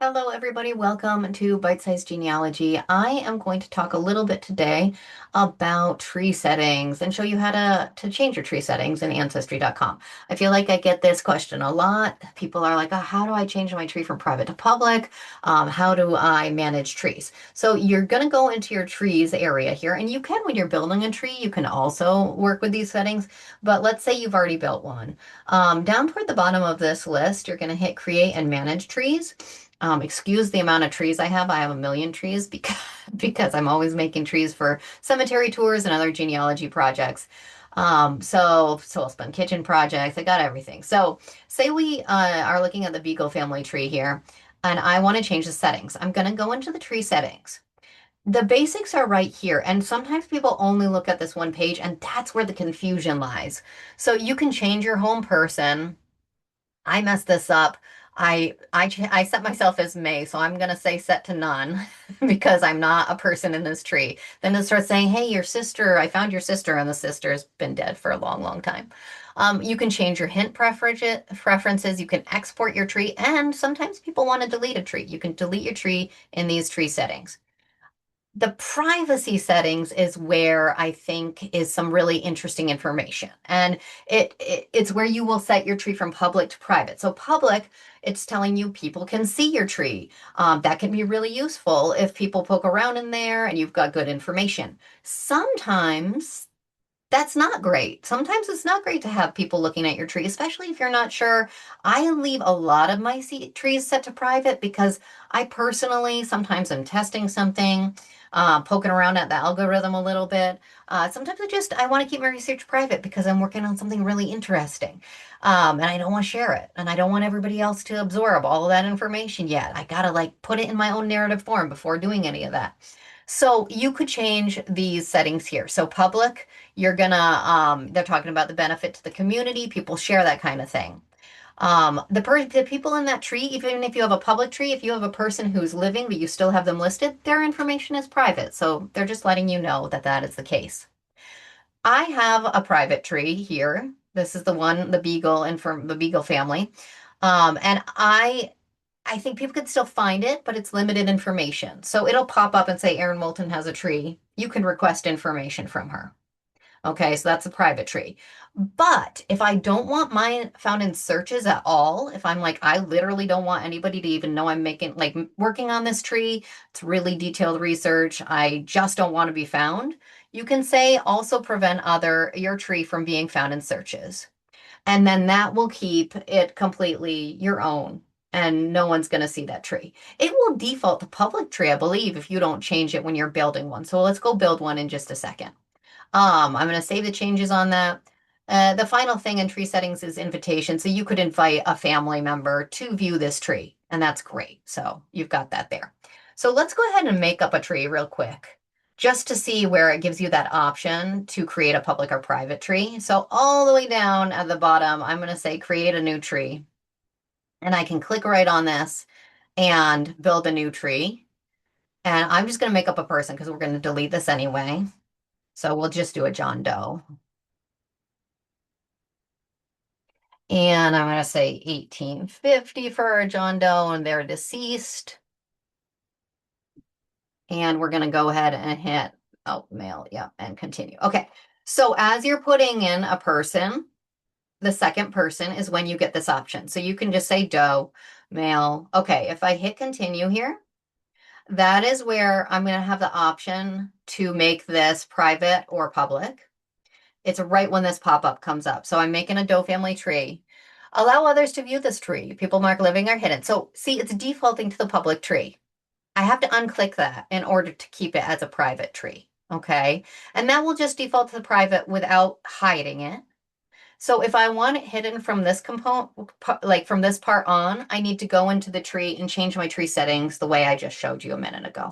Hello, everybody. Welcome to Bite Size Genealogy. I am going to talk a little bit today about tree settings and show you how to change your tree settings in Ancestry.com. I feel like I get this question a lot. People are like, oh, how do I change my tree from private to public? How do I manage trees? So you're going to go into your trees area here, and you can, when you're building a tree, you can also work with these settings. But let's say you've already built one. Down toward the bottom of this list, you're going to hit Create and Manage Trees. Excuse the amount of trees I have. I have a million trees because because I'm always making trees for cemetery tours and other genealogy projects. So I'll spend kitchen projects. I got everything. So say we are looking at the Beagle family tree here, and I want to change the settings. I'm going to go into the tree settings. The basics are right here, and sometimes people only look at this one page, and that's where the confusion lies. So you can change your home person. I messed this up. I set myself as May, so I'm gonna say set to none because I'm not a person in this tree. Then it starts saying, "Hey, your sister, I found your sister," and the sister's been dead for a long, long time. You can change your hint preferences. You can export your tree, and sometimes people want to delete a tree. You can delete your tree in these tree settings. The privacy settings is where I think is some really interesting information. And it's where you will set your tree from public to private. So public, it's telling you people can see your tree. That can be really useful if people poke around in there and you've got good information. Sometimes that's not great. Sometimes it's not great to have people looking at your tree, especially if you're not sure. I leave a lot of my trees set to private because I personally sometimes am testing something, poking around at the algorithm a little bit. Sometimes I want to keep my research private because I'm working on something really interesting. And I don't want to share it. And I don't want everybody else to absorb all of that information yet. I gotta like put it in my own narrative form before doing any of that. So you could change these settings here. So public, they're talking about the benefit to the community. People share that kind of thing. The people in that tree, even if you have a public tree, if you have a person who's living but you still have them listed, their information is private. So they're just letting you know that that is the case. I have a private tree here. This is the one, the Beagle and from the Beagle family. And I think people can still find it, but it's limited information. So it'll pop up and say Erin Moulton has a tree. You can request information from her. Okay, so that's a private tree. But if I don't want mine found in searches at all, if I'm like, I literally don't want anybody to even know I'm working on this tree, it's really detailed research, I just don't want to be found, you can say also prevent your tree from being found in searches. And then that will keep it completely your own. And no one's going to see that tree. It will default to public tree, I believe, if you don't change it when you're building one. So let's go build one in just a second. I'm going to save the changes on that. The final thing in tree settings is invitation. So you could invite a family member to view this tree, and that's great. So you've got that there. So let's go ahead and make up a tree real quick, just to see where it gives you that option to create a public or private tree. So all the way down at the bottom, I'm going to say create a new tree, and I can click right on this and build a new tree. And I'm just going to make up a person because we're going to delete this anyway. So we'll just do a John Doe. And I'm going to say 1850 for John Doe, and they're deceased. And we're going to go ahead and hit, oh, male, yeah, and continue. Okay, so as you're putting in a person, the second person is when you get this option. So you can just say Doe, male. Okay, if I hit continue here, that is where I'm going to have the option to make this private or public. It's right when this pop-up comes up. So I'm making a Doe family tree. Allow others to view this tree. People mark living or hidden. So see, it's defaulting to the public tree. I have to unclick that in order to keep it as a private tree. Okay. And that will just default to the private without hiding it. So if I want it hidden from this component, like from this part on, I need to go into the tree and change my tree settings the way I just showed you a minute ago.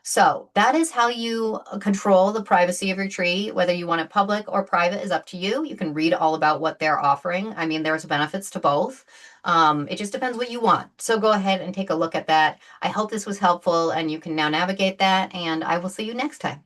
So that is how you control the privacy of your tree. Whether you want it public or private is up to you. You can read all about what they're offering. I mean, there's benefits to both. It just depends what you want. So go ahead and take a look at that. I hope this was helpful and you can now navigate that, and I will see you next time.